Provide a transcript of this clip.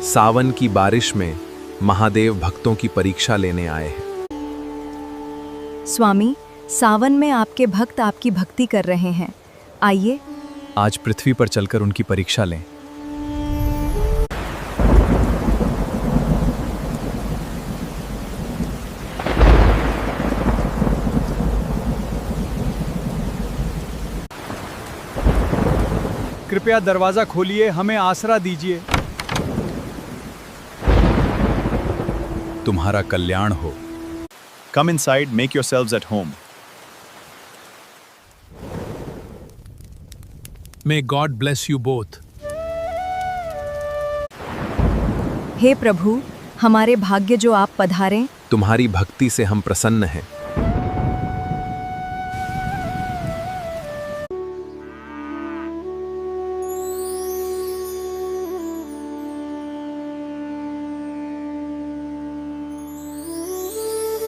सावन की बारिश में महादेव भक्तों की परीक्षा लेने आए हैं। स्वामी, सावन में आपके भक्त आपकी भक्ति कर रहे हैं। आइए, आज पृथ्वी पर चलकर उनकी परीक्षा लें। कृपया दरवाजा खोलिए, हमें आसरा दीजिए। तुम्हारा कल्याण हो। Come inside, make yourselves at home. May God bless you both. हे प्रभु, हमारे भाग्य जो आप पधारें। तुम्हारी भक्ति से हम प्रसन्न हैं।